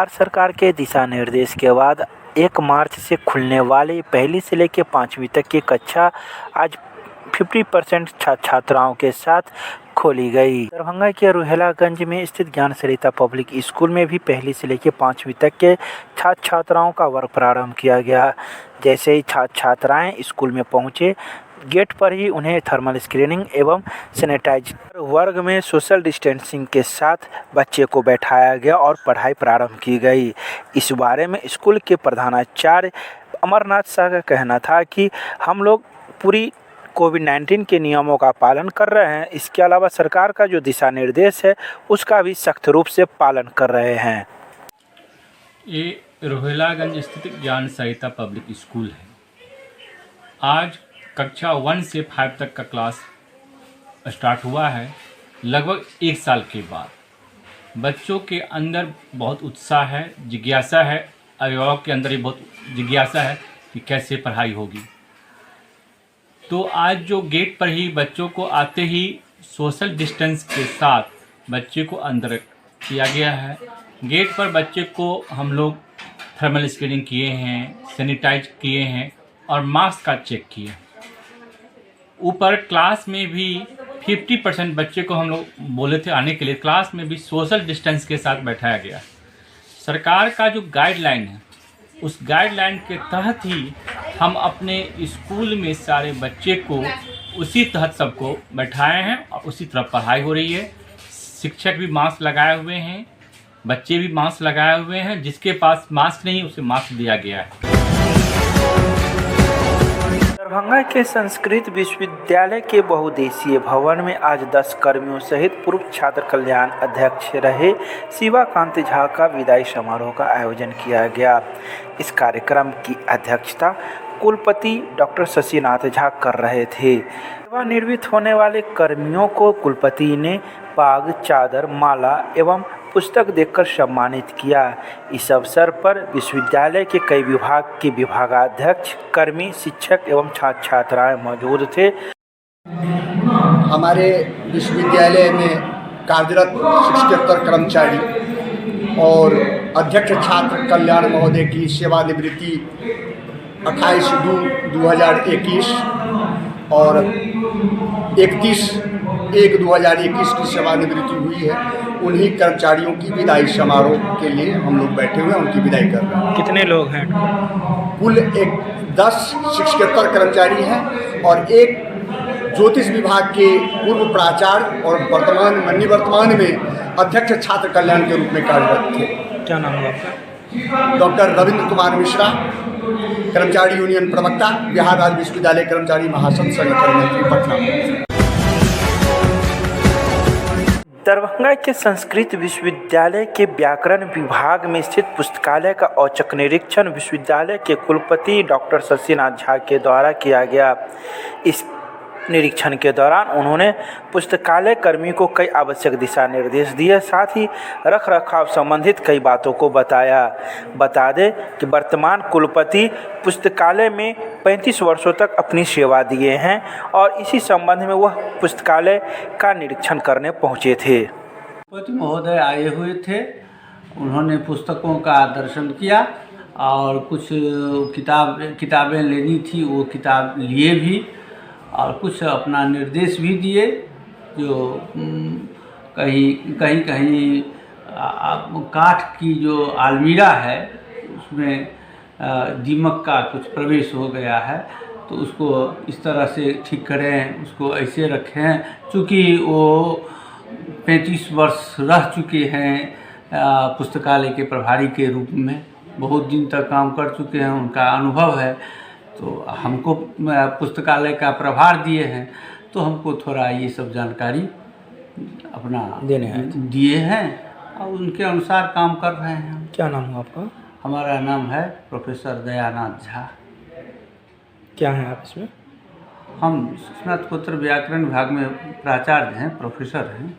बिहार सरकार के दिशा निर्देश के बाद 1 मार्च से खुलने वाली पहली से लेकर 5वीं तक की कक्षा आज 50% छात्राओं के साथ खोली गई। दरभंगा के रुहेलागंज में स्थित ज्ञान सरिता पब्लिक स्कूल में भी पहली से लेकर 5वीं तक के छात्राओं का वर्ग प्रारंभ किया गया। जैसे ही छात्राएं स्कूल में पहुंचे, गेट पर ही उन्हें थर्मल स्क्रीनिंग एवं सैनिटाइजर वर्ग में सोशल डिस्टेंसिंग के साथ बच्चे को बैठाया गया और पढ़ाई प्रारंभ की गई। इस बारे में स्कूल के प्रधानाचार्य अमरनाथ शाह का कहना था कि हम लोग पूरी कोविड-19 के नियमों का पालन कर रहे हैं। इसके अलावा सरकार का जो दिशा निर्देश है उसका भी सख्त रूप से पालन कर रहे हैं। ये रुहेलागंज स्थित ज्ञान सरिता पब्लिक स्कूल है। आज कक्षा 1 से 5 तक का क्लास स्टार्ट हुआ है। लगभग 1 साल के बाद बच्चों के अंदर बहुत उत्साह है, जिज्ञासा है, अभिभावक के अंदर भी बहुत जिज्ञासा है कि कैसे पढ़ाई होगी। तो आज जो गेट पर ही बच्चों को आते ही सोशल डिस्टेंस के साथ बच्चे को अंदर किया गया है। गेट पर बच्चे को हम लोग थर्मल स्क्रीनिंग किए हैं, सैनिटाइज किए हैं और मास्क का चेक किए। ऊपर क्लास में भी 50% बच्चे को हम लोग बोले थे आने के लिए, क्लास में भी सोशल डिस्टेंस के साथ बैठाया गया। सरकार का जो गाइडलाइन है उस गाइडलाइन के तहत ही हम अपने स्कूल में सारे बच्चे को उसी तहत सबको बैठाए हैं और उसी तरह पढ़ाई हो रही है। शिक्षक भी मास्क लगाए हुए हैं, बच्चे भी मास्क लगाए हुए हैं। जिसके पास मास्क नहीं उसे मास्क दिया गया है। दरभंगा के संस्कृत विश्वविद्यालय के बहुउद्देशीय भवन में आज 10 कर्मियों सहित पूर्व छात्र कल्याण अध्यक्ष रहे शिवाकांत झा का विदाई समारोह का आयोजन किया गया। इस कार्यक्रम की अध्यक्षता कुलपति डॉक्टर शशिनाथ झा कर रहे थे। सेवानिवृत्त होने वाले कर्मियों को कुलपति ने पाग, चादर, माला एवं पुस्तक देकर सम्मानित किया। इस अवसर पर विश्वविद्यालय के कई विभाग के विभागाध्यक्ष, कर्मी, शिक्षक एवं छात्र-छात्राएं मौजूद थे। हमारे विश्वविद्यालय में कार्यरत शिक्षकेतर कर्मचारी और अध्यक्ष छात्र कल्याण महोदय की सेवानिवृत्ति 28/2/2021 और 31/1/2021 की सेवानिवृत्ति हुई है। उन्हीं कर्मचारियों की विदाई समारोह के लिए हम लोग बैठे हुए हैं, उनकी विदाई कर रहे हैं। कितने लोग हैं? कुल 10 शिक्षकेतर कर्मचारी हैं और एक ज्योतिष विभाग के पूर्व प्राचार्य और वर्तमान में अध्यक्ष छात्र कल्याण के रूप में कार्यरत थे। क्या नाम है आपका? डॉक्टर रविंद्र कुमार मिश्रा, कर्मचारी यूनियन प्रवक्ता, बिहार राज्य विश्वविद्यालय कर्मचारी महासंघ संगठन मंत्री, पटना। दरभंगा के संस्कृत विश्वविद्यालय के व्याकरण विभाग में स्थित पुस्तकालय का औचक निरीक्षण विश्वविद्यालय के कुलपति डॉक्टर शशिनाथ झा के द्वारा किया गया। इस निरीक्षण के दौरान उन्होंने पुस्तकालय कर्मी को कई आवश्यक दिशा निर्देश दिए, साथ ही रखरखाव संबंधित कई बातों को बताया। बता दें कि वर्तमान कुलपति पुस्तकालय में 35 वर्षों तक अपनी सेवा दिए हैं और इसी संबंध में वह पुस्तकालय का निरीक्षण करने पहुंचे थे। कुलपति महोदय आए हुए थे, उन्होंने पुस्तकों का दर्शन किया और कुछ किताबें लेनी थी, वो किताब लिए भी और कुछ अपना निर्देश भी दिए। जो कहीं काठ की जो अलमीरा है उसमें दीमक का कुछ प्रवेश हो गया है, तो उसको इस तरह से ठीक करें, उसको ऐसे रखें। चूँकि वो 35 वर्ष रह चुके हैं पुस्तकालय के प्रभारी के रूप में, बहुत दिन तक काम कर चुके हैं, उनका अनुभव है। तो हमको पुस्तकालय का प्रभार दिए हैं, तो हमको थोड़ा ये सब जानकारी अपना दिए हैं और उनके अनुसार काम कर रहे हैं। क्या नाम है आपका? हमारा नाम है प्रोफेसर दयानाथ झा। क्या है आप इसमें? हम स्नातकोत्तर व्याकरण विभाग में प्राचार्य हैं, प्रोफेसर हैं।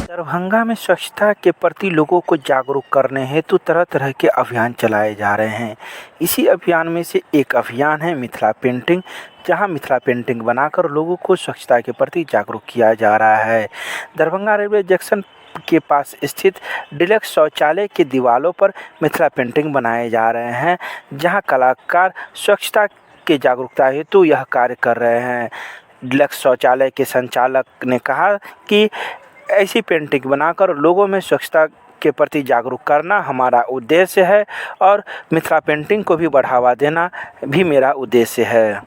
दरभंगा में स्वच्छता के प्रति लोगों को जागरूक करने हेतु तरह तरह के अभियान चलाए जा रहे हैं। इसी अभियान में से एक अभियान है मिथिला पेंटिंग, जहां मिथिला पेंटिंग बनाकर लोगों को स्वच्छता के प्रति जागरूक किया जा रहा है। दरभंगा रेलवे जंक्शन के पास स्थित डिलक्स शौचालय की दीवारों पर मिथिला पेंटिंग बनाए जा रहे हैं, जहां कलाकार स्वच्छता की जागरूकता हेतु यह कार्य कर रहे हैं। डिलक्स शौचालय के संचालक ने कहा कि ऐसी पेंटिंग बनाकर लोगों में स्वच्छता के प्रति जागरूक करना हमारा उद्देश्य है और मिथिला पेंटिंग को भी बढ़ावा देना भी मेरा उद्देश्य है।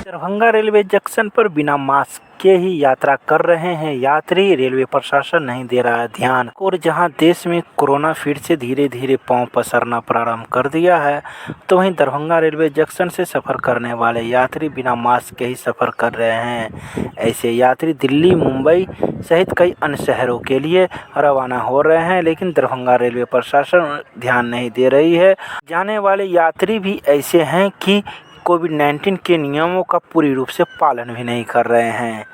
दरभंगा रेलवे जंक्शन पर बिना मास्क के ही यात्रा कर रहे हैं यात्री, रेलवे प्रशासन नहीं दे रहा है ध्यान। और जहां देश में कोरोना फिर से धीरे धीरे पांव पसारना प्रारंभ कर दिया है, तो वहीं दरभंगा रेलवे जंक्शन से सफ़र करने वाले यात्री बिना मास्क के ही सफ़र कर रहे हैं। ऐसे यात्री दिल्ली, मुंबई सहित कई अन्य शहरों के लिए रवाना हो रहे हैं, लेकिन दरभंगा रेलवे प्रशासन ध्यान नहीं दे रही है। जाने वाले यात्री भी ऐसे हैं कि कोविड-19 के नियमों का पूरी रूप से पालन भी नहीं कर रहे हैं।